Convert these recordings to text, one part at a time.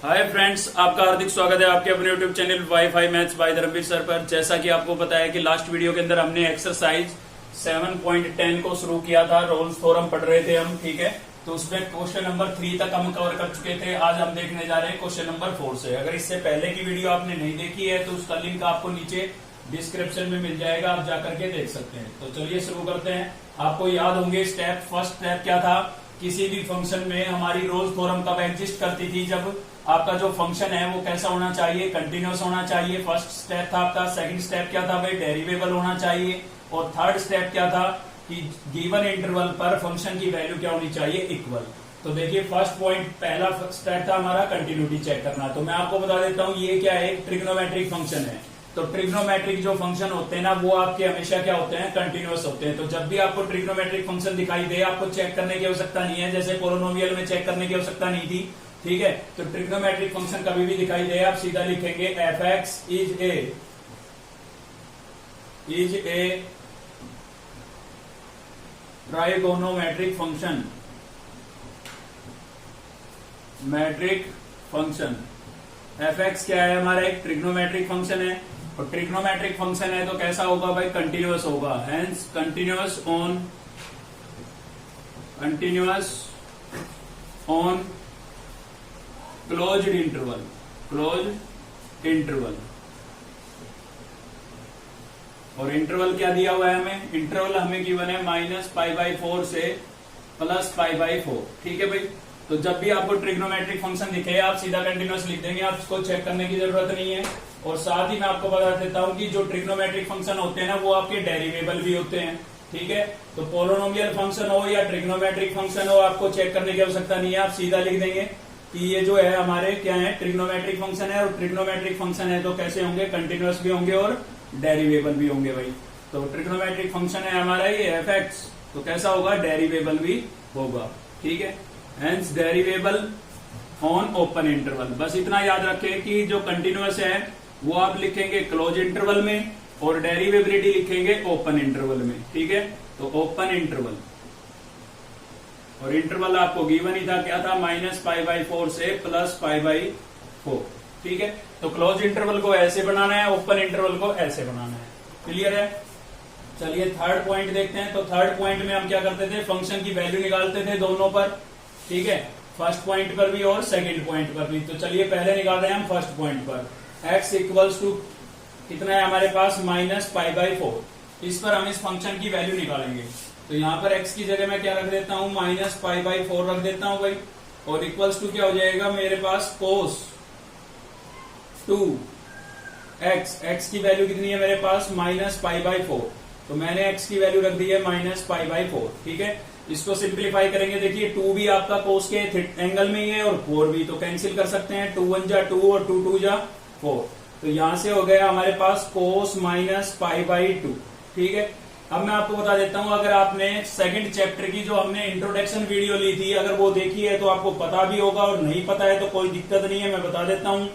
Hi friends, आपका हार्दिक स्वागत है आपके अपने YouTube channel WiFi maths by Dharmveer sir पर। जैसा कि आपको पता है कि लास्ट वीडियो के अंदर हमने एक्सरसाइज 7.10 को शुरू किया था। रोल्स थ्योरम पढ़ रहे थे हम, ठीक है। तो उसमें क्वेश्चन नंबर 3 तक हम कवर कर चुके थे। आज हम देखने जा रहे हैं क्वेश्चन नंबर 4 से। अगर इससे पहले की वीडियो आपने नहीं देखी है तो उसका लिंक आपको नीचे डिस्क्रिप्शन में मिल जाएगा, आप जाकर के देख सकते हैं। तो चलिए शुरू करते हैं। आपको याद होंगे स्टेप, फर्स्ट स्टेप क्या था, किसी भी फंक्शन में हमारी रोल्स थ्योरम कब एग्जिस्ट करती थी, जब आपका जो फंक्शन है वो कैसा होना चाहिए, कंटिन्यूअस होना चाहिए। फर्स्ट स्टेप था आपका। सेकंड स्टेप क्या था भाई, डेरिवेबल होना चाहिए। और थर्ड स्टेप क्या था कि गिवन इंटरवल पर फंक्शन की वैल्यू क्या होनी चाहिए, इक्वल। तो देखिए फर्स्ट पॉइंट, पहला स्टेप था हमारा कंटिन्यूटी चेक करना। तो मैं आपको बता देता हूं ये क्या है, ट्रिग्नोमेट्रिक फंक्शन है। तो ट्रिग्नोमेट्रिक जो फंक्शन होते हैं ना, वो आपके हमेशा क्या होते हैं, कंटिन्यूअस होते हैं। तो जब भी आपको ट्रिग्नोमेट्रिक फंक्शन दिखाई दे, आपको चेक करने की आवश्यकता नहीं है, जैसे पोलिनोमियल में चेक करने की आवश्यकता नहीं थी, ठीक है। तो ट्रिग्नोमेट्रिक फंक्शन कभी भी दिखाई दे, आप सीधा लिखेंगे f x is a trigonometric function, metric function. F x क्या है हमारा, एक ट्रिग्नोमेट्रिक फंक्शन है। और ट्रिग्नोमेट्रिक फंक्शन है तो कैसा होगा भाई, कंटिन्यूअस होगा। Hence continuous on closed interval. और इंटरवल क्या दिया हुआ है हमें, इंटरवल हमें गिवन है -π/4 से +π/4, ठीक है भाई। तो जब भी आपको ट्रिग्नोमेट्रिक फंक्शन दिखे, आप सीधा कंटिन्यूअस लिख देंगे, आप इसको चेक करने की जरूरत नहीं है। और साथ ही मैं आपको बता देता हूं कि जो ट्रिग्नोमेट्रिक फंक्शन होते हैं ना, वो आपके डेरिवेबल भी होते हैं, ठीक है। तो पोलिनोमियल फंक्शन हो या ट्रिग्नोमेट्रिक फंक्शन हो, आपको चेक करने की आवश्यकता नहीं है, आप सीधा लिख देंगे कि ये जो है हमारे क्या है, ट्रिग्नोमेट्रिक फंक्शन है। और ट्रिग्नोमेट्रिक फंक्शन है तो कैसे होंगे, कंटिन्यूअस भी होंगे और डेरिवेबल भी होंगे भाई। तो ट्रिग्नोमेट्रिक फंक्शन है हमारा ये एफ एक्स, तो कैसा होगा, डेरिवेबल भी होगा, ठीक है। Hence derivable on open interval. बस इतना याद रखें कि जो कंटिन्यूअस है वो आप लिखेंगे क्लोज इंटरवल में और डेरिवेबिलिटी लिखेंगे ओपन इंटरवल में, ठीक है। तो ओपन इंटरवल, और इंटरवल आपको गिवन ही था, क्या था, -π/4 से +π/4, ठीक है। तो क्लोज इंटरवल को ऐसे बनाना है, ओपन इंटरवल को ऐसे बनाना है। क्लियर है। चलिए थर्ड पॉइंट देखते हैं। तो थर्ड पॉइंट में हम क्या करते थे, फंक्शन की वैल्यू निकालते थे दोनों पर, ठीक है, फर्स्ट पॉइंट पर भी और सेकंड पॉइंट पर भी। तो चलिए पहले निकाल रहे हैं हम फर्स्ट पॉइंट पर। x इक्वल्स टू कितना है हमारे पास, -π/4। इस पर हम इस फंक्शन की वैल्यू निकालेंगे। तो यहाँ पर x की जगह मैं क्या रख देता हूँ, -π/4 रख देता हूँ भाई। और इक्वल्स टू क्या हो जाएगा मेरे पास, cos 2x। x की वैल्यू कितनी है मेरे पास, -π/4। तो मैंने x की वैल्यू रख दी है -π/4, ठीक है। इसको सिंप्लीफाई करेंगे, देखिए 2 भी आपका कोस के एंगल में ही है और 4 भी, तो कैंसिल कर सकते हैं। 2 1 जा 2 और 2 2 जा 4। तो यहां से हो गया हमारे पास cos -π/2, ठीक है। अब मैं आपको बता देता हूं, अगर आपने सेकंड चैप्टर की जो हमने इंट्रोडक्शन वीडियो ली थी, अगर वो देखी है तो आपको पता भी होगा, और नहीं पता है तो कोई दिक्कत नहीं है, मैं बता देता हूं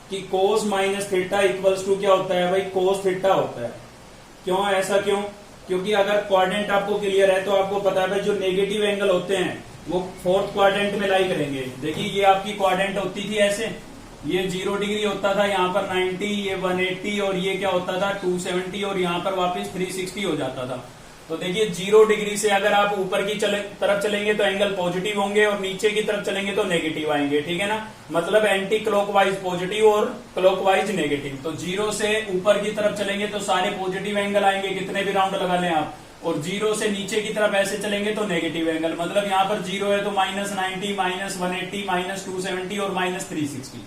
कि cos -θ इक्वल्स टू क्या होता है भाई, cos θ होता है। क्यों, ऐसा क्यों, क्योंकि अगर क्वाड्रेंट आपको क्लियर है तो आपको पता है भाई जो नेगेटिव एंगल होते हैं वो फोर्थ क्वाड्रेंट में लाई करेंगे। देखिए ये आपकी क्वाड्रेंट होती थी ऐसे, ये 0 डिग्री होता था, यहाँ पर 90, ये 180 और ये क्या होता था 270 और यहाँ पर वापस 360 हो जाता था। तो देखिए 0 डिग्री से अगर आप ऊपर की तरफ चलेंगे तो एंगल पॉजिटिव होंगे और नीचे की तरफ चलेंगे तो नेगेटिव आएंगे, ठीक है ना। मतलब एंटी क्लॉकवाइज पॉजिटिव और क्लॉकवाइज नेगेटिव। तो 0 से ऊपर की तरफ चलेंगे तो सारे पॉजिटिव एंगल आएंगे, कितने भी राउंड लगा लें आप। और 0 से नीचे की तरफ ऐसे चलेंगे तो नेगेटिव एंगल, मतलब यहाँ पर 0 है तो -90, -180, -270 और -360।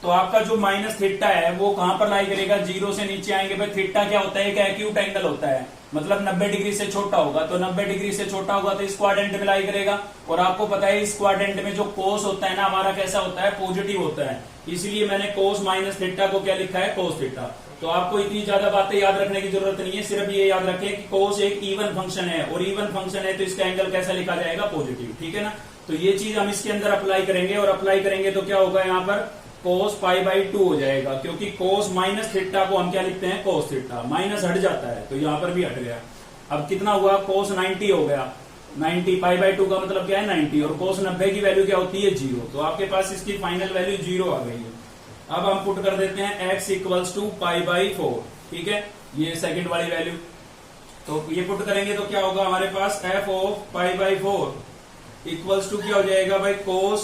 तो आपका जो -θ है वो कहां पर लाई करेगा, 0 से नीचे आएंगे भाई। थीटा क्या होता है, एक एक्यूट एंगल होता है, मतलब 90 डिग्री से छोटा होगा। तो 90 डिग्री से छोटा होगा तो इस क्वाड्रेंट में लाई करेगा। और आपको पता है इस क्वाड्रेंट में जो कोस होता है ना हमारा, कैसा होता है, पॉजिटिव होता है। इसलिए मैंने cos -θ को क्या लिखा है, cos θ। तो आपको इतनी ज्यादा बातें याद रखने की जरूरत नहीं है, सिर्फ ये याद रखें कि cos एक इवन फंक्शन है, और इवन फंक्शन है तो इसका एंगल कैसा लिखा जाएगा, पॉजिटिव, ठीक है ना। तो ये चीज हम इसके अंदर अप्लाई करेंगे, और अप्लाई करेंगे तो क्या होगा, यहाँ पर cos π/2 हो जाएगा, क्योंकि cos -θ को हम क्या लिखते हैं, cos θ। माइनस हट जाता है तो यहाँ पर भी हट गया। अब कितना हुआ, cos 90 हो गया। 90, पाई बाई 2 का मतलब क्या है 90, और cos 90 की वैल्यू क्या होती है 0। तो आपके पास इसकी फाइनल वैल्यू 0 आ गई है। अब हम पुट कर देते हैं x equals to pi by 4, ठीक है, ये सेकंड वाली वैल्यू। तो ये पुट करेंगे तो क्या होगा हमारे पास f of pi by 4 equals to क्या हो जाएगा भाई cos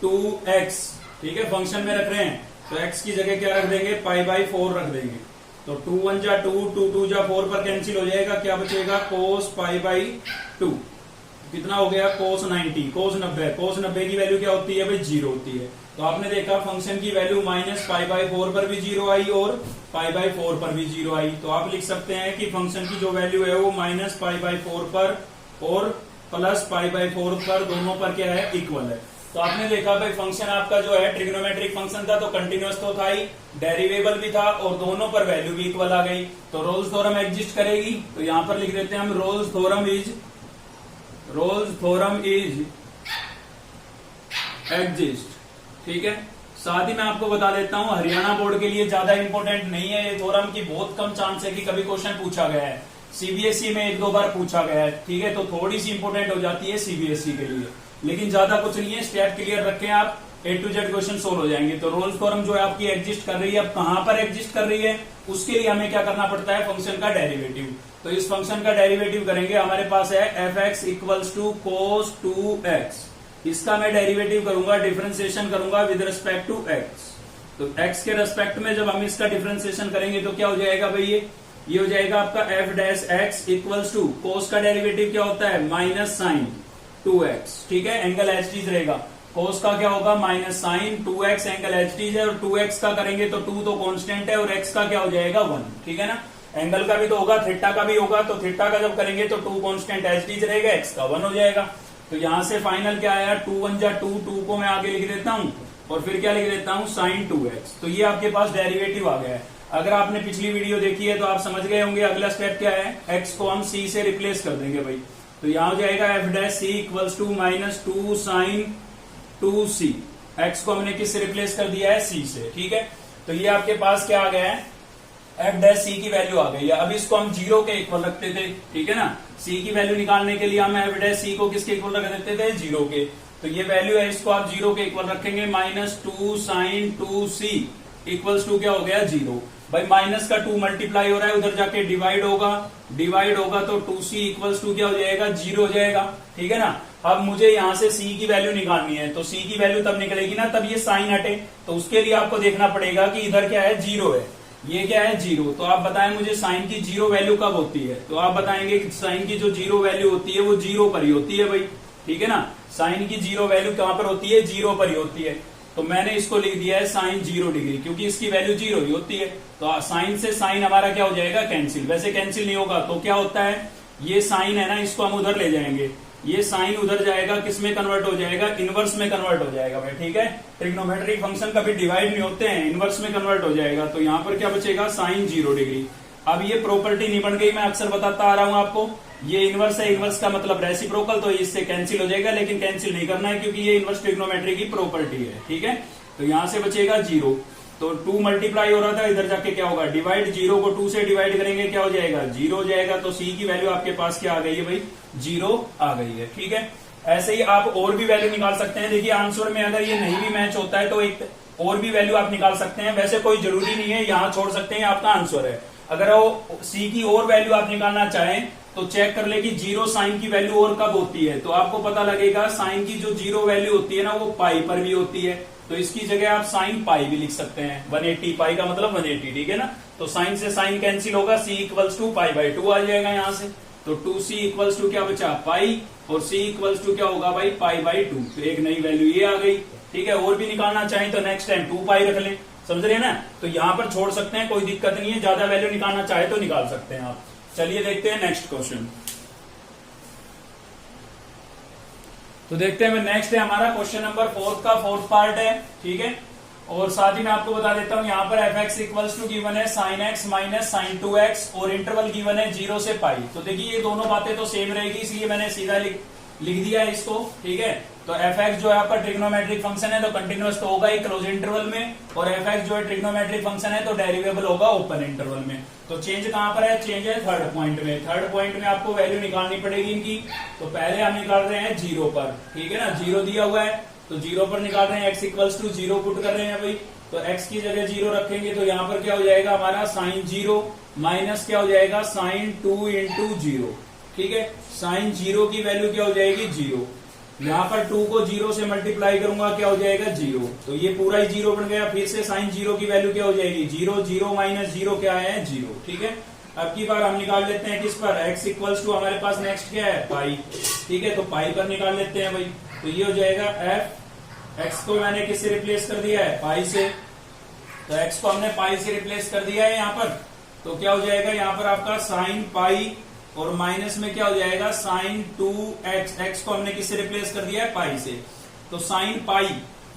2x, ठीक है, फंक्शन में रख रहे हैं तो x की जगह क्या रख देंगे पाई बाई 4 रख देंगे। तो 2 1 जा 2, 2 2 जा 4 पर कैंसिल हो जाएगा, क्या बचेगा cos पाई बाई 2, कितना हो गया cos 90, cos 90 की वैल्यू क्या होती है भाई 0 होती है। तो आपने देखा फंक्शन की वैल्यू माइनस पाई बाई 4 पर भी 0 आई और पाई बाई 4 पर भी 0 आई। तो आप लिख सकते हैं कि फंक्शन की जो वैल्यू है वो माइनस पाई बाई 4 पर और प्लस पाई बाई 4 पर, दोनों पर क्या है इक्वल है। तो आपने देखा भाई फंक्शन आपका जो है ट्रिग्नोमेट्रिक फंक्शन था तो कंटिन्यूअस तो था ही, डेरिवेबल भी था और दोनों पर वैल्यू भी इक्वल आ गई। तो रोल्स थ्योरम एग्जिस्ट करेगी। तो यहां पर लिख देते हैं हम रोल्स थ्योरम इज एग्जिस्ट, ठीक है। साथ ही मैं आपको बता देता हूं हरियाणा बोर्ड के लिए ज्यादा इंपॉर्टेंट नहीं है ये थ्योरम की, बहुत कम चांस है कि कभी क्वेश्चन पूछा गया है। सीबीएसई में 1-2 बार पूछा गया है, ठीक है, तो थोड़ी सी इंपॉर्टेंट हो जाती है सीबीएसई के लिए, लेकिन ज्यादा कुछ नहीं है। स्टेप क्लियर रखें आप, A to Z question solve हो जाएंगे। तो रोल्स थ्योरम जो है आपकी एग्जिस्ट कर रही है। अब कहां पर एग्जिस्ट कर रही है उसके लिए हमें क्या करना पड़ता है, फंक्शन का डेरिवेटिव। तो इस फंक्शन का डेरिवेटिव करेंगे, हमारे पास है f(x) equals to cos 2x, इसका मैं डेरिवेटिव करूंगा, डिफरेंशिएशन करूंगा विद रिस्पेक्ट टू x। तो x के रेस्पेक्ट में जब हम इसका डिफरेंशिएशन करेंगे तो क्या हो जाएगा भाई, ये हो जाएगा आपका f'(x) इक्वल्स टू cos का डेरिवेटिव क्या होता है माइनस साइन 2x, ठीक है, एंगल एच रहेगा। cos का क्या होगा minus sine 2x, angle H है, और 2x का करेंगे तो 2 तो कांस्टेंट है और x का क्या हो जाएगा 1, ठीक है ना। एंगल का भी तो होगा, थीटा का भी होगा, तो थीटा का जब करेंगे तो 2 कांस्टेंट एच रहेगा, x का 1 हो जाएगा। तो यहां से फाइनल क्या आया 2 1 जा 2, 2 को मैं आगे लिख देता हूं और फिर क्या लिख देता हूं साइन 2x। तो ये आपके पास डेरिवेटिव आ गया है। अगर आपने पिछली वीडियो देखी है तो आप समझ गए होंगे अगला स्टेप क्या है, x को हम c से रिप्लेस कर देंगे भाई। तो यहां हो जाएगा f' equals to minus 2 sine 2c, x को हमने किससे रिप्लेस कर दिया है c से, ठीक है। तो ये आपके पास क्या आ गया है f' की वैल्यू आ गई है। अब इसको हम 0 के इक्वल रखते थे, ठीक है ना, c की वैल्यू निकालने के लिए हम f' को किसके इक्वल रख देते थे 0 के। तो ये वैल्यू है, इसको आप 0 के इक्वल रखेंगे, minus 2 sine 2c equals to क्या हो गया 0। भाई माइनस का 2 मल्टीप्लाई हो रहा है, उधर जाके डिवाइड होगा तो 2c इक्वल्स टू क्या हो जाएगा 0 हो जाएगा, ठीक है ना। अब मुझे यहां से c की वैल्यू निकालनी है, तो c की वैल्यू तब निकलेगी ना तब ये साइन हटे, तो उसके लिए आपको देखना पड़ेगा कि इधर क्या है 0 है, ये क्या है 0। तो आप बताएं मुझे साइन की 0 वैल्यू कब होती है, तो आप बताएंगे कि साइन की जो 0 वैल्यू होती है वो 0 पर ही होती है भाई, ठीक है ना। साइन की 0 वैल्यू कहां पर होती है 0 पर ही होती है। तो मैंने इसको लिख दिया है साइन 0 डिग्री, क्योंकि इसकी वैल्यू 0 ही होती है। तो साइन से साइन हमारा क्या हो जाएगा कैंसिल, वैसे कैंसिल नहीं होगा तो क्या होता है, ये साइन है ना इसको हम उधर ले जाएंगे, ये साइन उधर जाएगा, किस में कन्वर्ट हो जाएगा इनवर्स में कन्वर्ट हो जाएगा भाई, ठीक है। ट्रिग्नोमेट्रिक फंक्शन कभी डिवाइड नहीं होते हैं, इनवर्स में कन्वर्ट हो जाएगा। तो यहाँ पर क्या बचेगा साइन 0 डिग्री। अब ये प्रॉपर्टी नहीं बन गई, मैं अक्सर बताता आ रहा हूं आपको, ये इनवर्स है, इनवर्स का मतलब रेसिप्रोकल, तो इससे कैंसिल हो जाएगा, लेकिन कैंसिल नहीं करना है क्योंकि ये इनवर्स ट्रिग्नोमेट्री की प्रॉपर्टी है, ठीक है। तो यहां से बचेगा 0, तो 2 मल्टीप्लाई हो रहा था, इधर जाके क्या होगा डिवाइड, 0 को 2 से डिवाइड करेंगे क्या हो जाएगा 0 हो जाएगा। तो c की वैल्यू आपके पास क्या आ गई है भाई 0 आ गई है, ठीक है। ऐसे ही आप और भी वैल्यू निकाल सकते हैं। देखिए आंसर में अगर ये नहीं भी मैच होता है तो एक और भी वैल्यू आप निकाल सकते हैं, वैसे कोई जरूरी नहीं है, यहाँ छोड़ सकते हैं, आपका आंसर है। अगर वो c की और वैल्यू आप निकालना चाहें तो चेक कर ले कि 0 साइन की वैल्यू और कब होती है, तो आपको पता लगेगा साइन की जो 0 वैल्यू होती है ना वो पाई पर भी होती है, तो इसकी जगह आप साइन पाई भी लिख सकते हैं, 180, पाई का मतलब 180, ठीक है ना। तो साइन से साइन कैंसिल होगा, c equals to pi by 2 आ जाएगा यहाँ से। तो 2c इक्वल्स टू क्या बचा पाई, और c इक्वल्स टू क्या होगा भाई पाई बाई 2, तो एक नई वैल्यू ये आ गई, ठीक है। और भी निकालना चाहें तो नेक्स्ट टाइम 2 पाई रख लें, समझ रहे हैं ना। तो यहाँ पर छोड़ सकते हैं, कोई दिक्कत नहीं है, ज्यादा वैल्यू निकालना चाहे तो निकाल सकते हैं आप। चलिए देखते हैं नेक्स्ट क्वेश्चन। तो देखते हैं नेक्स्ट है हमारा क्वेश्चन नंबर 4 का 4th पार्ट है, ठीक है। और साथ ही मैं आपको बता देता हूं यहाँ पर f(x) इक्वल्स टू गिवन है sin x minus sine 2x और इंटरवल गिवन है 0 से पाई। तो देखिए ये दोनों बातें तो सेम रहेगी, इसलिए मैंने सीधा लिख दिया है इसको, ठीक है। तो एफ एक्स जो है आपका ट्रिग्नोमेट्रिक फंक्शन है तो कंटिन्यूअस तो होगा ही क्लोज इंटरवल में, और एफ एक्स जो है ट्रिग्नोमेट्रिक फंक्शन है तो डेरिवेबल होगा ओपन इंटरवल में। तो चेंज कहां पर है? चेंज है थर्ड पॉइंट में। थर्ड पॉइंट में आपको वैल्यू निकालनी पड़ेगी इनकी। तो पहले हम निकाल रहे हैं 0 पर, ठीक है ना, 0 दिया हुआ है तो 0 पर निकाल रहे हैं, एक्स इक्वल्स टू 0 पुट कर रहे हैं भाई। तो x की जगह 0 रखेंगे तो यहाँ पर क्या हो जाएगा हमारा साइन 0 माइनस क्या हो जाएगा साइन 2 इंटू 0, ठीक है। साइन 0 की वैल्यू क्या हो जाएगी 0, यहाँ पर 2 को 0 से मल्टीप्लाई करूंगा क्या हो जाएगा 0, तो ये पूरा ही 0 बन गया। फिर से साइन 0 की वैल्यू क्या हो जाएगी 0, 0 माइनस 0 क्या है 0, ठीक है। अब की बार हम निकाल लेते हैं किस पर, x इक्वल्स टू हमारे पास नेक्स्ट क्या है पाई, ठीक है। तो पाई पर निकाल लेते हैं भाई। तो ये हो जाएगा f, x को मैंने किससे रिप्लेस कर दिया है पाई से, तो x को हमने पाई से रिप्लेस कर दिया है यहाँ पर। तो क्या हो जाएगा यहाँ पर आपका साइन पाई और माइनस में क्या हो जाएगा साइन 2x, x को हमने किससे रिप्लेस कर दिया है पाई से। तो साइन पाई,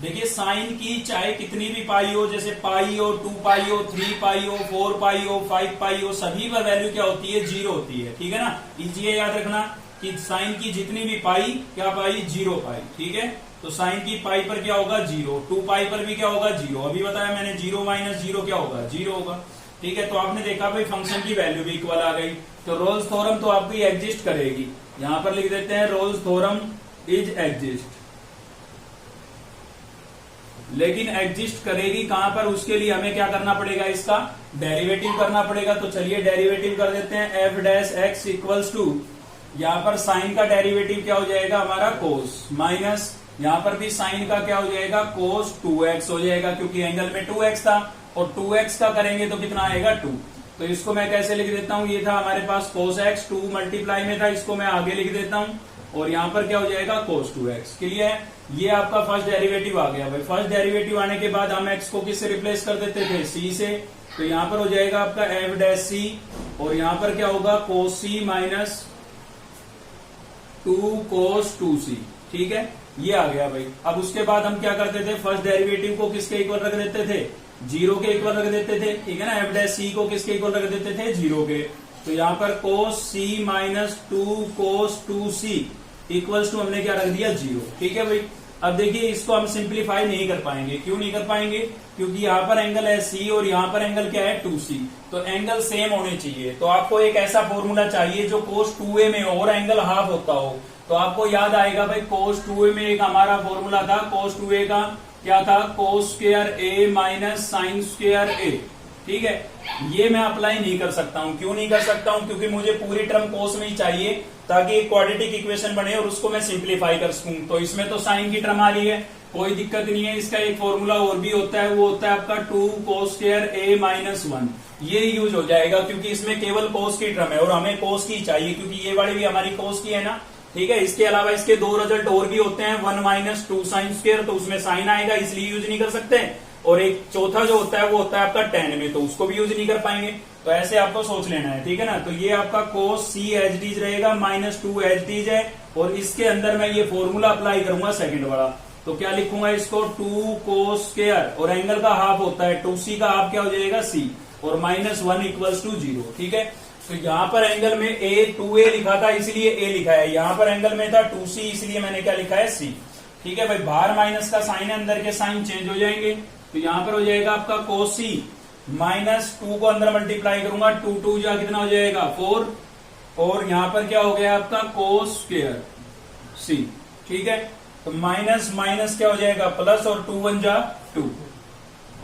देखिए साइन की चाहे कितनी भी पाई हो, जैसे पाई हो 2 पाई हो 3 पाई हो 4 पाई हो 5 पाई हो, सभी पर वैल्यू क्या होती है 0 होती है, ठीक है ना। इजी है याद रखना कि साइन की जितनी भी पाई क्या पाई 0 पाई, ठीक है। तो साइन की पाई पर क्या होगा 0, 2 पाई पर भी क्या होगा 0, अभी बताया मैंने 0 माइनस 0 क्या होगा 0 होगा, ठीक है। तो आपने देखा भाई फंक्शन की वैल्यू भी इक्वल आ गई। तो रोल्स थ्योरम तो आपकी एग्जिस्ट करेगी, यहां पर लिख देते हैं रोल्स थ्योरम इज एग्जिस्ट, लेकिन एग्जिस्ट करेगी कहां पर, उसके लिए हमें क्या करना पड़ेगा, इसका डेरिवेटिव करना पड़ेगा। तो चलिए डेरिवेटिव कर देते हैं, f dash x equals to, यहां पर साइन का डेरिवेटिव क्या हो जाएगा हमारा कोस, माइनस यहां पर भी साइन का क्या हो जाएगा कोस 2x हो जाएगा, क्योंकि एंगल में 2x था और 2x का करेंगे तो कितना आएगा 2। तो इसको मैं कैसे लिख देता हूं, ये था हमारे पास कोस x, 2 मल्टीप्लाई में था, इसको मैं आगे लिख देता हूं और यहाँ पर क्या हो जाएगा कोस 2x। क्लियर है, ये आपका फर्स्ट डेरिवेटिव आ गया भाई। फर्स्ट डेरिवेटिव आने के बाद हम x को किससे रिप्लेस कर देते थे c से, तो यहाँ पर हो जाएगा आपका एफ डैश सी और यहाँ पर क्या होगा कोस c माइनस 2 कोस 2c, ठीक है, ये आ गया भाई। अब उसके बाद हम क्या करते थे, फर्स्ट डेरिवेटिव को किसके इक्वल रख देते थे 0 के इक्वल रख देते थे, ठीक है ना। एफ डैश सी को किसके इक्वल रख देते थे 0 के। तो यहाँ पर cos c minus 2 cos 2c equals to हमने क्या रख दिया 0, ठीक है भाई। अब देखिए इसको हम सिंप्लीफाई नहीं कर पाएंगे, क्यों नहीं कर पाएंगे, क्योंकि यहाँ पर एंगल है c और यहाँ पर एंगल क्या है 2c, तो एंगल सेम होने चाहिए। तो आपको एक ऐसा फॉर्मूला चाहिए जो कोस 2a में हो और एंगल हाफ होता हो। तो आपको याद आएगा भाई कोस 2a में एक हमारा फॉर्मूला था, कोस 2a का क्या था cos square a minus sine square a, ठीक है। ये मैं अप्लाई नहीं कर सकता हूं, क्यों नहीं कर सकता हूं, क्योंकि मुझे पूरी टर्म कोस में ही चाहिए ताकि एक क्वाड्रेटिक इक्वेशन बने और उसको मैं सिंप्लीफाई कर सकूं। तो इसमें तो साइन की टर्म आ रही है, कोई दिक्कत नहीं है। इसका एक फॉर्मूला और भी होता है, वो होता है आपका 2 कोस स्क्वायर a माइनस 1, ये यूज हो जाएगा क्योंकि इसमें केवल कोस की टर्म है और हमें कोस की चाहिए, क्योंकि ये वाली भी हमारी कोस की है ना, ठीक है। इसके अलावा इसके 2 रिजल्ट और भी होते हैं, 1 माइनस 2 साइन स्क्वायर, तो उसमें साइन आएगा इसलिए यूज नहीं कर सकते, और एक चौथा जो होता है वो होता है आपका tan में, तो उसको भी यूज नहीं कर पाएंगे। तो ऐसे आपको सोच लेना है, ठीक है ना। तो ये आपका कोस c एच डीज रहेगा माइनस 2 एच डीज है, और इसके अंदर मैं ये फॉर्मूला अप्लाई करूंगा सेकंड वाला। तो क्या लिखूंगा इसको 2 कोस स्क्वायर, और एंगल का हाफ होता है 2c का हाफ क्या हो जाएगा c, और माइनस 1 इक्वल्स टू 0, ठीक है। तो यहाँ पर एंगल में a लिखा था इसलिए a लिखा है, यहाँ पर एंगल में था 2c इसलिए मैंने क्या लिखा है c, ठीक है भाई। बाहर माइनस का साइन है, अंदर के साइन चेंज हो जाएंगे। तो यहाँ पर हो जाएगा आपका कोस c माइनस 2 को अंदर मल्टीप्लाई करूंगा, 2 2 जा कितना हो जाएगा 4, और यहाँ पर क्या हो गया आपका कोस स्क्वायर c, ठीक है। तो माइनस माइनस क्या हो जाएगा प्लस, और 2 1 जा 2,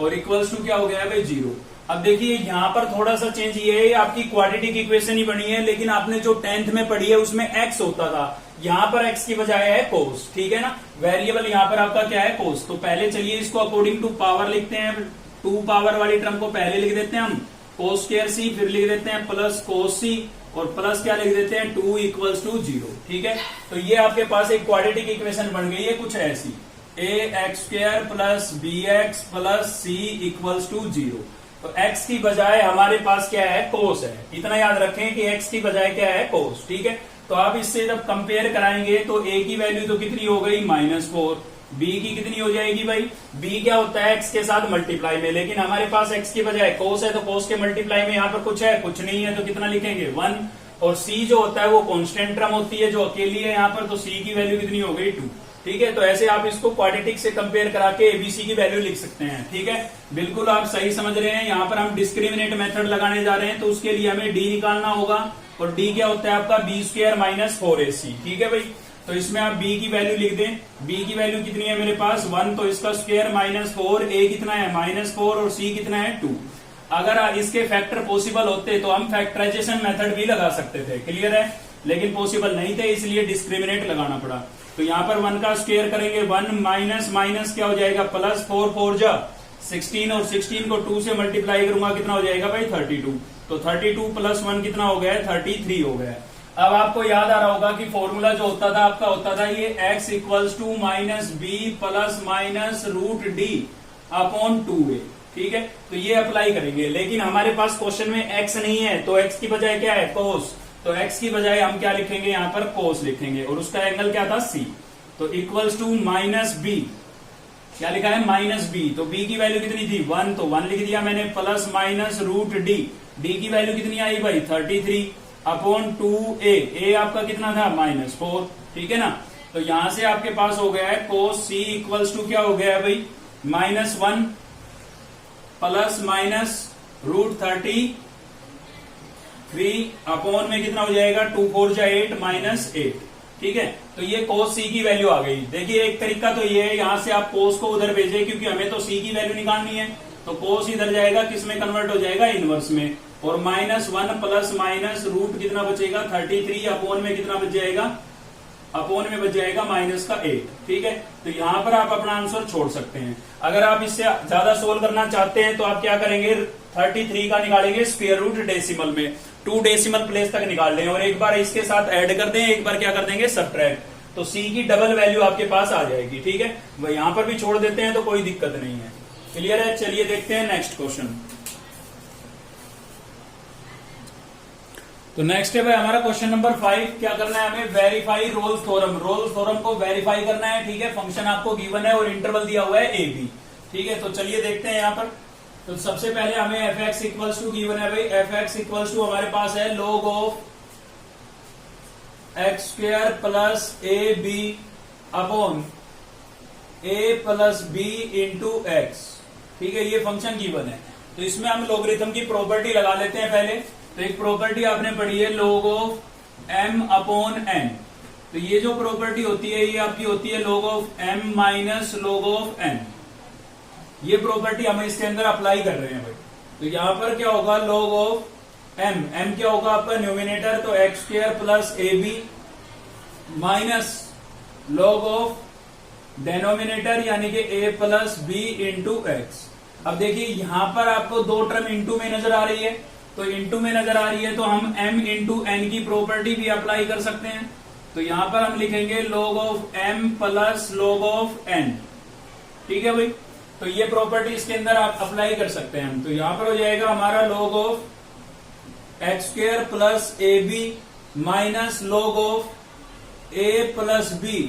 और इक्वल्स टू क्या हो गया भाई 0। अब देखिए यहाँ पर थोड़ा सा चेंज ये है, आपकी क्वाड्रेटिक इक्वेशन ही बनी है, लेकिन आपने जो 10th में पढ़ी है उसमें x होता था, यहाँ पर x की बजाय है कोस, ठीक है ना। वेरिएबल यहाँ पर आपका क्या है कोस। तो पहले चलिए इसको अकॉर्डिंग टू पावर लिखते हैं, 2 पावर वाली टर्म को पहले लिख देते हैं हम कोस स्क्वायर c, फिर लिख देते हैं प्लस कोस c, और प्लस क्या लिख देते हैं 2 इक्वल्स टू 0, ठीक है। तो ये आपके पास एक क्वाड्रेटिक इक्वेशन बन गई है कुछ ऐसी, ax square plus bx plus c equals to 0। तो x की बजाय हमारे पास क्या है कोस है, इतना याद रखें कि x की बजाय क्या है कोस, ठीक है। तो आप इससे जब कंपेयर कराएंगे तो a की वैल्यू तो कितनी हो गई -4, b की कितनी हो जाएगी भाई, b क्या होता है x के साथ मल्टीप्लाई में, लेकिन हमारे पास x की बजाय कोस है, तो कोस के मल्टीप्लाई में यहाँ पर कुछ है कुछ नहीं है, तो कितना लिखेंगे 1, और c जो होता है वो कांस्टेंट टर्म होती है जो अकेली है यहाँ पर, तो c की वैल्यू कितनी हो गई 2। ठीक है, तो ऐसे आप इसको क्वाड्रेटिक से कंपेयर करा के एबीसी की वैल्यू लिख सकते हैं। ठीक है, बिल्कुल आप सही समझ रहे हैं। यहाँ पर हम डिस्क्रिमिनेट मेथड लगाने जा रहे हैं, तो उसके लिए हमें डी निकालना होगा, और डी क्या होता है आपका बी स्क्वायर माइनस 4ac। ठीक है भाई, तो इसमें आप b की वैल्यू लिख दें। b की वैल्यू कितनी है मेरे पास 1, तो इसका स्क्वायर माइनस 4, a कितना है -4 और c कितना है 2। अगर इसके फैक्टर पॉसिबल होते तो हम फैक्टराइजेशन मेथड भी लगा सकते थे, क्लियर है, लेकिन पॉसिबल नहीं थे, इसलिए डिस्क्रिमिनेट लगाना पड़ा। तो यहाँ पर 1 का स्क्वायर करेंगे, 1 माइनस माइनस क्या हो जाएगा प्लस 4 4 जा 16, और 16 को 2 से मल्टीप्लाई करूंगा कितना हो जाएगा भाई 32। तो 32 प्लस 1 कितना हो गया है 33 हो गया। अब आपको याद आ रहा होगा कि फॉर्मूला जो होता था आपका होता था ये x equals to minus b plus minus root d upon 2a। ठीक है, तो ये अप्लाई करेंगे, लेकिन हमारे पास क्वेश्चन में x नहीं है, तो x की बजाय क्या है कोस, तो x की बजाय हम क्या लिखेंगे यहाँ पर कोस लिखेंगे, और उसका एंगल क्या था c। तो इक्वल्स टू माइनस बी, क्या लिखा है माइनस बी, तो b की वैल्यू कितनी थी 1, तो 1 लिख दिया मैंने, plus minus root d, d की वैल्यू कितनी आई भाई 33 अपॉन 2a, a आपका कितना था -4। ठीक है ना, तो यहां से आपके पास हो गया है कोस c इक्वल्स टू क्या हो गया है भाई -1 प्लस माइनस रूट 33 अपॉन में कितना हो जाएगा 2 4 जा 8 -8। ठीक है, तो ये कोस c की वैल्यू आ गई। देखिए एक तरीका तो ये है, यहां से आप कोस को उधर भेजे, क्योंकि हमें तो c की वैल्यू निकालनी है, तो कोस इधर जाएगा किस में कन्वर्ट हो जाएगा इनवर्स में, और -1 प्लस माइनस रूट कितना बचेगा 33 अपॉन में कितना बच जाएगा, अपॉन में बच जाएगा -8। ठीक है, तो यहां पर आप अपना आंसर छोड़ सकते हैं। अगर आप इससे ज्यादा सोल्व करना चाहते हैं तो आप क्या करेंगे 33 का निकालेंगे स्क्वायर रूट डेसिमल में, 2 डेसिमल प्लेस तक निकाल लें, और एक बार इसके साथ ऐड कर दें, एक बार क्या कर देंगे सब्ट्रैक्ट, तो c की डबल वैल्यू आपके पास आ जाएगी। ठीक है, वह यहां पर भी छोड़ देते हैं तो कोई दिक्कत नहीं है, क्लियर है। चलिए देखते हैं नेक्स्ट क्वेश्चन। तो नेक्स्ट है भाई हमारा क्वेश्चन नंबर 5। क्या करना है हमें, verify Rolle's theorem, Rolle's theorem को वेरीफाई करना है। ठीक है, फंक्शन आपको गिवन है और इंटरवल दिया हुआ है ए बी। ठीक है, तो चलिए देखते हैं यहाँ पर। तो सबसे पहले हमें f x equals to given है भाई, एफ एक्स इक्वल्स टू हमारे पास है log of x square plus a b upon a plus b into x. ठीक है, ये फंक्शन गिवन है, तो इसमें हम लोगरिथम की प्रॉपर्टी लगा लेते हैं पहले। तो एक प्रॉपर्टी आपने पढ़ी है log of m upon n, तो ये जो प्रॉपर्टी होती है ये आपकी होती है log of m minus log of n। ये प्रॉपर्टी हम इसके अंदर अप्लाई कर रहे हैं भाई। तो यहां पर क्या होगा log ऑफ m, m क्या होगा आपका न्यूमिनेटर, तो x square plus a b minus log of denominator यानी कि a plus b into x. अब देखिए यहां पर आपको दो टर्म इंटू में नजर आ रही है, तो इंटू में नजर आ रही है तो हम m इंटू एन की प्रॉपर्टी भी अप्लाई कर सकते हैं। तो यहां पर हम लिखेंगे log of m plus log of n। ठीक है भाई, तो ये प्रॉपर्टी इसके अंदर आप अप्लाई कर सकते हैं हम। तो यहां पर हो जाएगा हमारा log of x square plus a b minus log of a plus b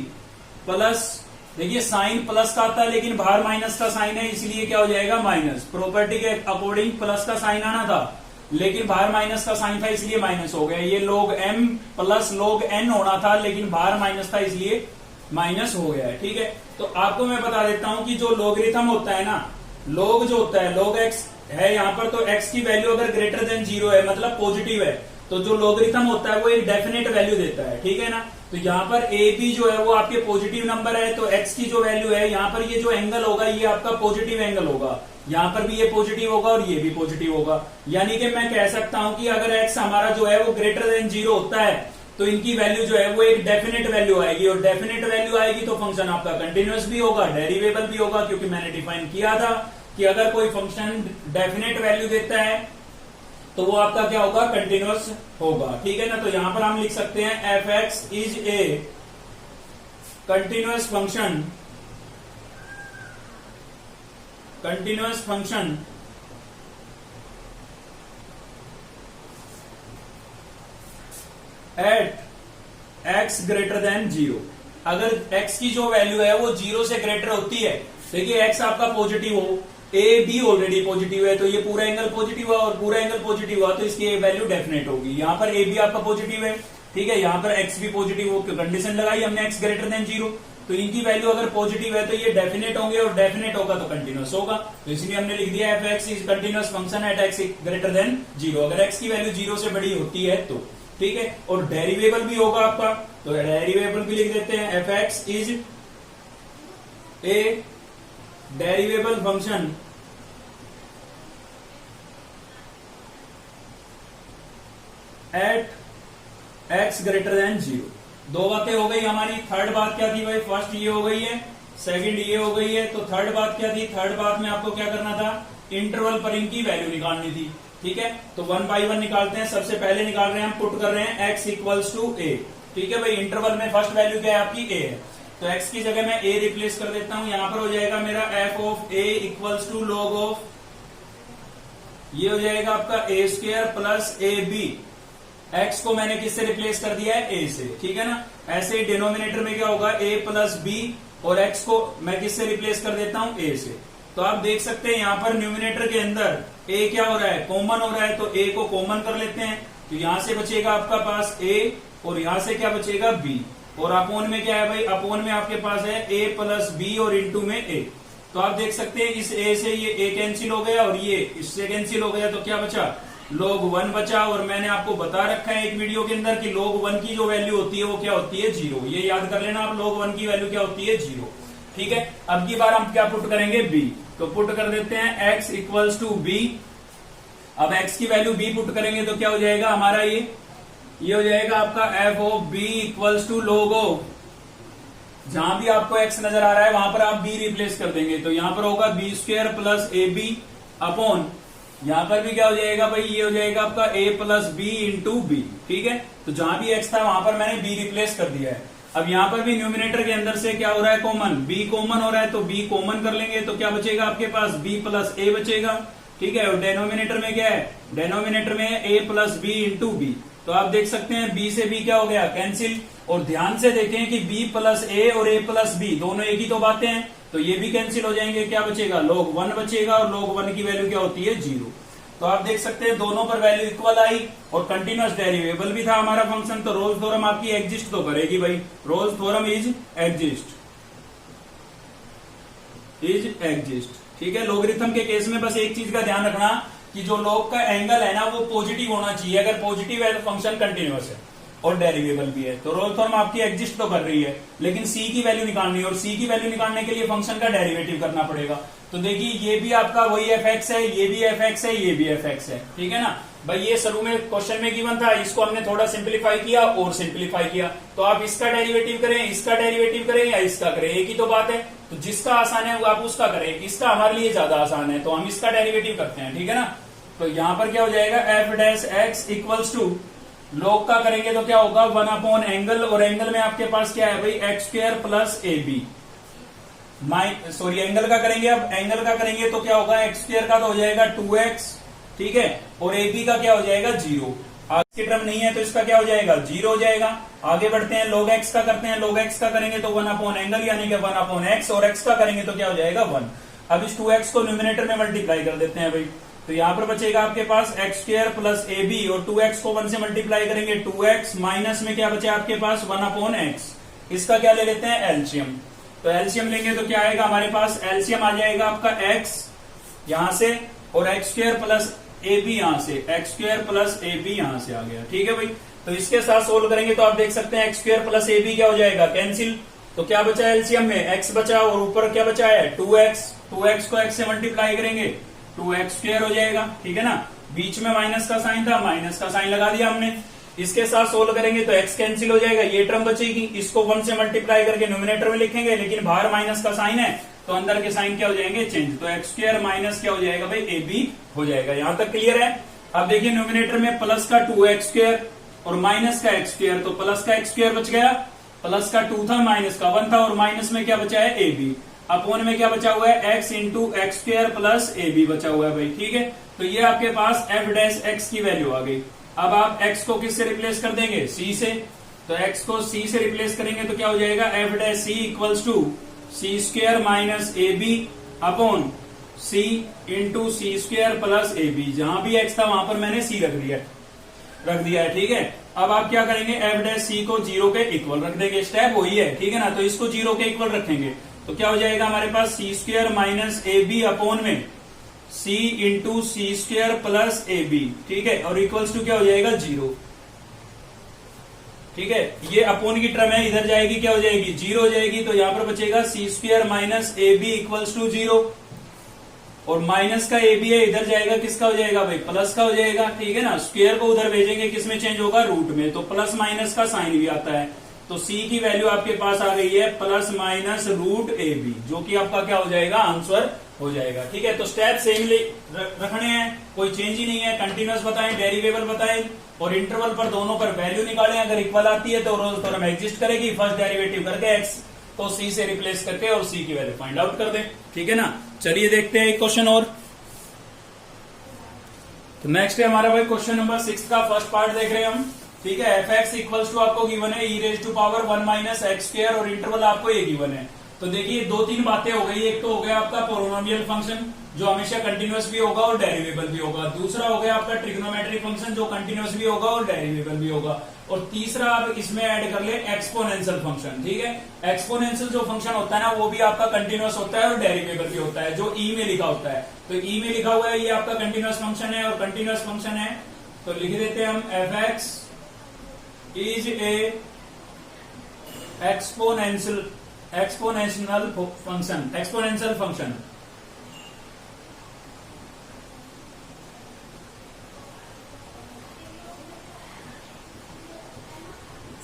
plus, देखिए साइन प्लस का आता है लेकिन बाहर माइनस का साइन है, इसलिए क्या हो जाएगा माइनस। प्रॉपर्टी के अकॉर्डिंग प्लस का साइन आना था लेकिन बाहर माइनस का साइन था इसलिए माइनस हो गया। ये log m plus log n होना था लेकिन बाहर माइनस था इसलिए माइनस हो गया है। ठीक है, तो आपको मैं बता देता हूं कि जो लोगरिथम होता है ना, log जो होता है log x है यहाँ पर, तो x की वैल्यू अगर ग्रेटर देन 0 है मतलब पॉजिटिव है, तो जो लोगरिथम होता है वो एक डेफिनेट वैल्यू देता है। ठीक है ना, तो यहाँ पर ए बी जो है वो आपके पॉजिटिव नंबर है, तो x की जो वैल्यू है यहाँ पर ये जो एंगल होगा ये आपका पॉजिटिव एंगल होगा, यहाँ पर भी ये पॉजिटिव होगा और ये भी पॉजिटिव होगा। यानी कि मैं कह सकता हूं कि अगर x हमारा जो है वो ग्रेटर देन 0 होता है तो इनकी वैल्यू जो है वो एक डेफिनेट वैल्यू आएगी, और डेफिनेट वैल्यू आएगी तो फंक्शन आपका कंटिन्यूअस भी होगा, डेरिवेबल भी होगा, क्योंकि मैंने डिफाइन किया था कि अगर कोई फंक्शन डेफिनेट वैल्यू देता है तो वो आपका क्या होगा कंटिन्यूअस होगा। ठीक है ना, तो यहां पर हम लिख सकते हैं f x is A continuous function, continuous function at x greater than 0। अगर x की जो वैल्यू है वो 0 से ग्रेटर होती है, देखिए x आपका पॉजिटिव हो, a b ऑलरेडी पॉजिटिव है, तो ये पूरा एंगल पॉजिटिव हुआ और पूरा एंगल पॉजिटिव हुआ तो इसकी वैल्यू डेफिनेट होगी। यहाँ पर a b आपका पॉजिटिव है, ठीक है, यहाँ पर x भी पॉजिटिव हो, कंडीशन लगाई हमने x ग्रेटर देन 0, तो इनकी वैल्यू अगर पॉजिटिव है तो ये डेफिनेट होंगे और डेफिनेट होगा तो कंटिन्यूअस होगा। तो इसलिए हमने लिख दिया F x is continuous function at x greater than 0, अगर एक्स की वैल्यू 0 से बड़ी होती है तो, ठीक है। और डेरिवेबल भी होगा आपका, तो डेरिवेबल भी लिख देते हैं, f x is a derivable function at x greater than 0। दो बातें हो गई हमारी। थर्ड बात क्या थी भाई? फर्स्ट ये हो गई है, सेकंड ये हो गई है। तो थर्ड बात क्या थी? थर्ड बात में आपको क्या करना था? इंटरवल पर इनकी वैल्यू निकालनी थी, ठीक है। तो 1 by 1 निकालते हैं। सबसे पहले निकाल रहे हैं हम, पुट कर रहे हैं x इक्वल्स टू ए, ठीक है भाई। इंटरवल में फर्स्ट वैल्यू क्या है आपकी? a है, तो x की जगह मैं a रिप्लेस कर देता हूं। यहां पर हो जाएगा मेरा f of a equals to log of, ये हो जाएगा आपका a square plus a b. x को मैंने किससे रिप्लेस कर दिया है? a से, ठीक है ना। ऐसे ही डिनोमिनेटर में क्या होगा? a प्लस बी, और x को मैं किससे रिप्लेस कर देता हूं? a से। तो आप देख सकते हैं यहां पर न्यूमिनेटर के अंदर a क्या हो रहा है? कॉमन हो रहा है, तो a को कॉमन कर लेते हैं। तो यहां से बचेगा आपका पास a, और यहां से क्या बचेगा? b। और अपोन में क्या है भाई? अपोन में आपके पास है a प्लस बी और इंटू में a। तो आप देख सकते हैं इस a से ये a कैंसिल हो गया और ये इससे कैंसिल हो गया, तो क्या बचा? log 1 बचा। और मैंने आपको बता रखा है एक वीडियो के अंदर कि log 1 की जो वैल्यू होती है वो क्या होती है? 0। ये याद कर लेना आप, log 1 की वैल्यू क्या होती है? 0, ठीक है। अब की बार हम क्या पुट करेंगे? b। तो पुट कर देते हैं x इक्वल्स टू b। अब x की वैल्यू b पुट करेंगे तो क्या हो जाएगा हमारा? ये हो जाएगा आपका f of b equals to log of, जहां भी आपको x नजर आ रहा है वहां पर आप b रिप्लेस कर देंगे। तो यहां पर होगा b square plus a b upon, यहां पर भी क्या हो जाएगा भाई? ये हो जाएगा आपका a plus b into b, ठीक है। तो जहां भी x था वहां पर मैंने b रिप्लेस कर दिया है। अब यहां पर भी न्यूमिनेटर के अंदर से क्या हो रहा है? कॉमन, b कॉमन हो रहा है, तो b कॉमन कर लेंगे तो क्या बचेगा आपके पास? b प्लस a बचेगा, ठीक है। और डेनोमिनेटर में क्या है? डेनोमिनेटर में a plus b into b. तो आप देख सकते हैं b से b क्या हो गया? कैंसिल। और ध्यान से देखें कि b प्लस a और a प्लस b दोनों एक ही तो बातें हैं, तो ये भी कैंसिल हो जाएंगे। क्या बचेगा? log 1 बचेगा, और log 1 की वैल्यू क्या होती है? 0। तो आप देख सकते हैं दोनों पर वैल्यू इक्वल आई, और कंटिन्यूअस डेरिवेबल भी था हमारा फंक्शन। तो रोल्स थ्योरम आपकी एग्जिस्ट तो करेगी भाई। रोल्स थ्योरम इज एग्जिस्ट, ठीक है। लोगरिथम के केस में बस एक चीज का ध्यान रखना कि जो log का एंगल है ना वो पॉजिटिव होना चाहिए। अगर पॉजिटिव है तो फंक्शन कंटिन्यूअस है और डेरिवेबल भी है। तो रोल्स थ्योरम आपकी एग्जिस्ट तो कर रही है, लेकिन c की वैल्यू निकालनी है, और c की वैल्यू निकालने के लिए फंक्शन का डेरिवेटिव करना पड़ेगा। तो देखिए ये भी आपका वही एफ एक्स है, ये भी एफ एक्स है, ये भी एफ एक्स है, ठीक है ना भाई। ये शुरू में क्वेश्चन में गिवन था, इसको हमने थोड़ा सिंप्लीफाई किया और सिंप्लीफाई किया। तो आप इसका डेरिवेटिव करें, इसका डेरिवेटिव करें या इसका करें, एक ही तो बात है। तो जिसका आसान है वो आप उसका करें, इसका हमारे लिए ज्यादा आसान है तो हम इसका डेरिवेटिव करते हैं, ठीक है ना। तो यहां पर क्या हो जाएगा? F dash x equals to, log का करेंगे तो क्या होगा? 1 अपॉन एंगल, और एंगल में आपके पास क्या है भाई? X square plus a b. Sorry angle का करेंगे, अब एंगल का करेंगे तो क्या होगा? एक्स स्क्वायर का तो हो जाएगा 2x, ठीक है, और ए बी का क्या हो जाएगा? 0। आगे की टर्म नहीं है तो इसका क्या हो जाएगा? 0 हो जाएगा। आगे बढ़ते हैं, log x का करते हैं। log x का करेंगे तो 1 अपॉन एंगल यानी कि 1 अपॉन एक्स, और x का करेंगे तो क्या हो जाएगा? 1। अब इस 2x को न्यूमिनेटर में मल्टीप्लाई कर देते हैं भाई। तो यहां पर बचेगा आपके पास x square plus a b, और 2x को 1 से मल्टीप्लाई करेंगे 2x, माइनस में क्या बचे आपके पास? 1 अपॉन एक्स। इसका क्या ले लेते हैं? एलसीएम। तो एलसीएम लेंगे तो क्या आएगा हमारे पास? एलसीएम आ जाएगा आपका x यहां से, और x square plus a b यहां से, x square plus a b यहां से आ गया, ठीक है भाई। तो इसके साथ सोल्व करेंगे तो आप देख सकते हैं x square plus a b क्या हो जाएगा? कैंसिल। तो क्या बचा एलसीएम में? x बचा, और ऊपर क्या बचा है? 2x। 2x को x से मल्टीप्लाई करेंगे 2x स्क्वायर हो जाएगा, ठीक है ना। बीच में माइनस का साइन था, माइनस का साइन लगा दिया हमने। इसके साथ सोल्व करेंगे तो x कैंसिल हो जाएगा, ये टर्म बचेगी। इसको 1 से मल्टीप्लाई करके न्यूमिनेटर में लिखेंगे, लेकिन बाहर माइनस का साइन है तो अंदर के साइन क्या हो जाएंगे? चेंज। तो एक्स स्क्वायर माइनस क्या हो जाएगा भाई? ए बी हो जाएगा। यहां तक क्लियर है। अब देखिए न्यूमिनेटर में प्लस का 2x स्क्वायर और माइनस का एक्स स्क्वायर, तो प्लस का एक्स स्क्वायर बच गया, प्लस का 2 था, माइनस का 1 था, और माइनस में क्या बचा है? A B. अपोन में क्या बचा हुआ है? x into x square plus a b बचा हुआ है भाई, ठीक है। तो ये आपके पास एफ डैश एक्स की वैल्यू आ गई। अब आप x को किससे रिप्लेस कर देंगे? c से। तो x को c से रिप्लेस करेंगे तो क्या हो जाएगा? F dash c equals to c square minus a b upon c into c square plus a b. जहां भी x था वहां पर मैंने c रख दिया है, ठीक है। अब आप क्या करेंगे, एफ डैश सी को 0 के इक्वल रख देंगे, स्टेप वही है, ठीक है ना। तो इसको 0 के इक्वल रखेंगे तो क्या हो जाएगा हमारे पास, c square minus a b upon में c into c square plus a b, ठीक है, और इक्वल्स टू क्या हो जाएगा 0, ठीक है। ये अपॉन की टर्म है, इधर जाएगी क्या हो जाएगी 0 हो जाएगी, तो यहां पर बचेगा c square minus a b equals to 0, और माइनस का ए बी है, इधर जाएगा किसका हो जाएगा भाई, प्लस का हो जाएगा, ठीक है ना। स्क्वायर को उधर भेजेंगे, किसमें चेंज होगा, रूट में, तो प्लस माइनस का साइन भी आता है। तो सी की वैल्यू आपके पास आ गई है plus minus root a b, जो कि आपका क्या हो जाएगा, आंसर हो जाएगा, ठीक है। तो स्टेप सेम रखने हैं, कोई चेंज ही नहीं है। कंटिन्यूअस बताएं, डेरिवेबल बताएं, और इंटरवल पर दोनों पर वैल्यू निकालें। अगर इक्वल आती है तो रोज थ्योरम एग्जिस्ट करेगी, फर्स्ट डेरिवेटिव करके एक्स को सी से रिप्लेस करके और सी की वैल्यू फाइंड आउट कर दें, ठीक है ना। चलिए देखते हैं एक क्वेश्चन और। तो नेक्स्ट है हमारा भाई क्वेश्चन नंबर 6 का फर्स्ट पार्ट देख रहे हैं हम, ठीक है। एफ एक्स इक्वल्स टू आपको गिवन है e raise to power 1 minus x square, और इंटरवल आपको ये गिवन है। तो देखिए 2-3 बातें हो गई, एक तो हो गया आपका पोलिनोमियल फंक्शन जो हमेशा कंटिन्यूअस भी होगा और डेरिवेबल भी होगा, दूसरा हो गया आपका ट्रिग्नोमेट्रिक फंक्शन जो कंटिन्यूअस भी होगा और डेरिवेबल भी होगा, और तीसरा आप इसमें ऐड कर ले एक्सपोनेंशियल फंक्शन, ठीक है। एक्सपोनेंशियल जो फंक्शन होता है ना वो भी आपका कंटिन्यूअस होता है और डेरिवेबल भी होता है, जो ई में लिखा होता है। तो ई में लिखा हुआ है ये आपका कंटिन्यूअस फंक्शन है, और कंटिन्यूअस फंक्शन है तो लिख देते हैं हम F x is A exponential function, exponential function,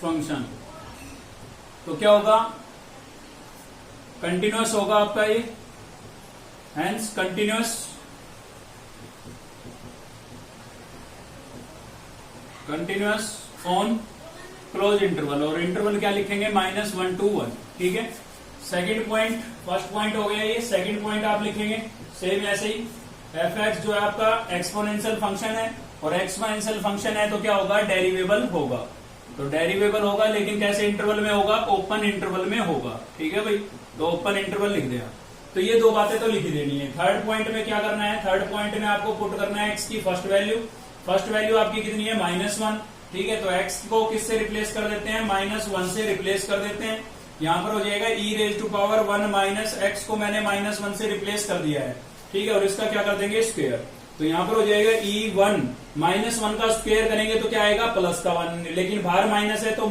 function. तो क्या होगा, कंटिन्यूअस होगा आपका ये, hence continuous on close interval, और इंटरवल क्या लिखेंगे -1 to 1, ठीक है। सेकंड पॉइंट, फर्स्ट पॉइंट हो गया ये, सेकंड पॉइंट आप लिखेंगे सेम ऐसे ही, एफ एक्स जो है आपका एक्सपोनेंशियल फंक्शन है, और एक्सपोनेंशियल फंक्शन है तो क्या होगा, डेरिवेबल होगा। तो डेरिवेबल होगा, लेकिन कैसे इंटरवल में होगा, ओपन इंटरवल में होगा, ठीक है भाई। तो ओपन इंटरवल लिख दिया। तो ये दो बातें तो लिख देनी है। थर्ड पॉइंट में क्या करना है, थर्ड पॉइंट में आपको पुट करना है एक्स की फर्स्ट वैल्यू। फर्स्ट वैल्यू आपकी कितनी है, -1, ठीक है। तो एक्स को किससे रिप्लेस कर देते हैं, -1 से रिप्लेस कर देते हैं। यहां पर हो जाएगा e raise to power 1 minus x को मैंने -1 से रिप्लेस कर दिया है, ठीक है। और इसका क्या कर देंगे, स्क्वायर। तो यहां पर हो जाएगा E1 -1 का स्क्वायर करेंगे तो क्या आएगा, प्लस का 1, लेकिन बाहर माइनस है तो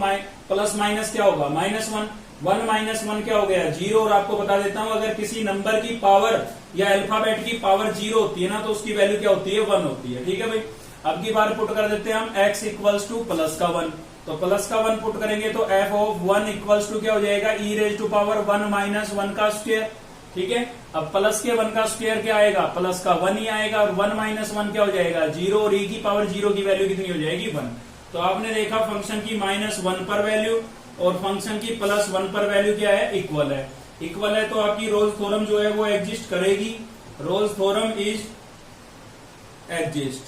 प्लस माइनस क्या होगा, -1, 1 माइनस 1 क्या हो गया, 0। और आपको बता देता हूं, अगर किसी नंबर की पावर या अल्फाबेट की पावर 0 होती है ना, तो उसकी वैल्यू क्या होती है, 1 होती है, ठीक है भाई। अब की बार पुट कर देते हैं हम x इक्वल्स टू प्लस का 1, तो प्लस का 1 पुट करेंगे तो f ऑफ 1 इक्वल्स टू क्या हो जाएगा, e raise to power 1 minus 1 का स्क्वायर, ठीक है। अब प्लस के 1 का स्क्वायर क्या आएगा, प्लस का 1 ही आएगा, और 1 माइनस 1 क्या हो जाएगा, 0, और e की पावर 0 की वैल्यू कितनी हो जाएगी, 1। तो आपने देखा फंक्शन की -1 पर वैल्यू और फंक्शन की +1 पर वैल्यू क्या है, इक्वल है। इक्वल है तो आपकी रोल्स थ्योरम जो है वो एग्जिस्ट करेगी, रोल्स थ्योरम इज एग्जिस्ट,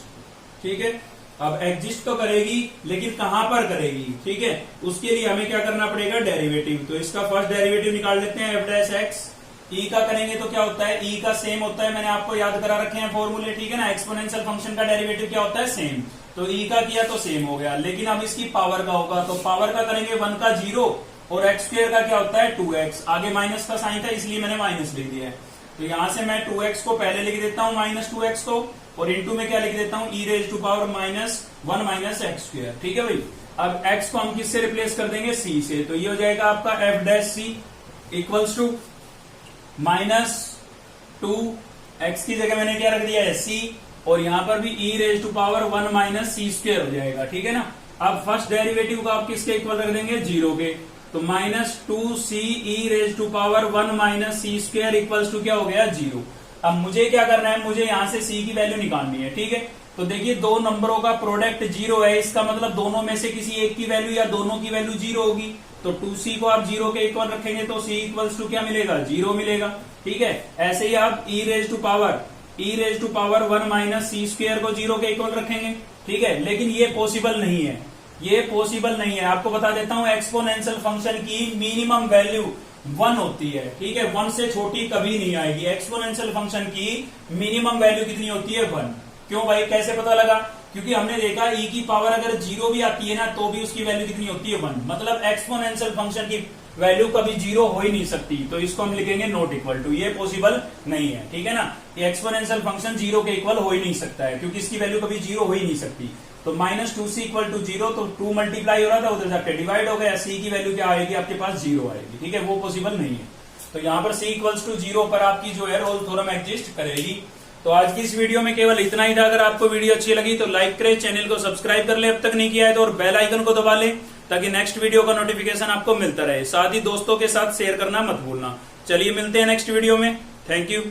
ठीक है। अब एग्जिस्ट तो करेगी, लेकिन कहां पर करेगी, ठीक है। उसके लिए हमें क्या करना पड़ेगा, डेरिवेटिव। तो इसका फर्स्ट डेरिवेटिव निकाल लेते हैं, एफ डैश एक्स। ई का करेंगे तो क्या होता है, ई का सेम होता है, मैंने आपको याद करा रखे हैं फॉर्मूले, ठीक है ना। एक्सपोनेंशियल फंक्शन का डेरिवेटिव क्या होता है, सेम। तो ई का किया तो सेम हो गया, लेकिन अब इसकी पावर का होगा, तो पावर का करेंगे 1 का 0, और एक्स स्क्वायर का क्या होता है 2x। आगे माइनस का साइन था इसलिए मैंने माइनस लिख दिया है। तो यहां से मैं 2x को पहले लिख देता हूं, -2x को, और इंटू में क्या लिख देता हूं, e raise to power -1 minus x square, ठीक है भाई। अब x को हम किससे रिप्लेस कर देंगे, c से। तो ये हो जाएगा आपका f dash c equals to -2x की जगह मैंने क्या रख दिया है, c, और यहां पर भी e raise to power 1 minus c square हो जाएगा, ठीक है ना। अब फर्स्ट डेरिवेटिव का आप किसके इक्वल रख देंगे, 0 के। तो -2c e raise to power 1 minus c square equals to क्या हो गया, 0। अब मुझे क्या करना है, मुझे यहां से c की वैल्यू निकालनी है, ठीक है। तो देखिए दो नंबरों का प्रोडक्ट 0 है, इसका मतलब दोनों में से किसी एक की वैल्यू या दोनों की वैल्यू 0 होगी। तो 2c को आप 0 के इक्वल रखेंगे तो c इक्वल्स टू क्या मिलेगा, 0 मिलेगा, ठीक है। ऐसे ही आप e raise to power 1 minus c square को 0 के इक्वल रखेंगे, ठीक है। लेकिन ये पॉसिबल नहीं है, ये पॉसिबल नहीं है। आपको बता देता हूं, एक्सपोनेंशियल फंक्शन की मिनिमम वैल्यू 1 होती है, ठीक है। 1 से छोटी कभी नहीं आएगी। एक्सपोनेंशियल फंक्शन की मिनिमम वैल्यू कितनी होती है, 1। क्यों भाई, कैसे पता लगा, क्योंकि हमने देखा e की पावर अगर 0 भी आती है ना तो भी उसकी वैल्यू कितनी होती है 1, मतलब एक्सपोनेंशियल फंक्शन की वैल्यू कभी 0 हो ही नहीं सकती, तो इसको हम लिखेंगे नॉट इक्वल टू, ये पॉसिबल नहीं है, ठीक है ना। ये एक्सपोनेंशियल फंक्शन 0 के इक्वल हो ही नहीं सकता है, क्योंकि इसकी वैल्यू कभी 0 हो ही नहीं सकती। तो -2c इक्वल टू 0, तो 2 मल्टीप्लाई हो रहा था, उधर जाकर डिवाइड हो गया, c की वैल्यू क्या आएगी आपके पास 0 आएगी, ठीक है, वो पॉसिबल नहीं है। तो यहाँ पर c इक्वल्स टू 0 पर आपकी जो है रोल्स थ्योरम एग्जिस्ट करेगी। तो आज की इस वीडियो में केवल इतना ही था। अगर आपको वीडियो अच्छी लगी तो लाइक करें, चैनल को सब्सक्राइब कर ले अब तक नहीं किया है तो, और बेल आइकन को दबा ले ताकि नेक्स्ट वीडियो का नोटिफिकेशन आपको मिलता रहे। साथ ही दोस्तों के साथ शेयर करना मत भूलना। चलिए मिलते हैं नेक्स्ट वीडियो में। Thank you.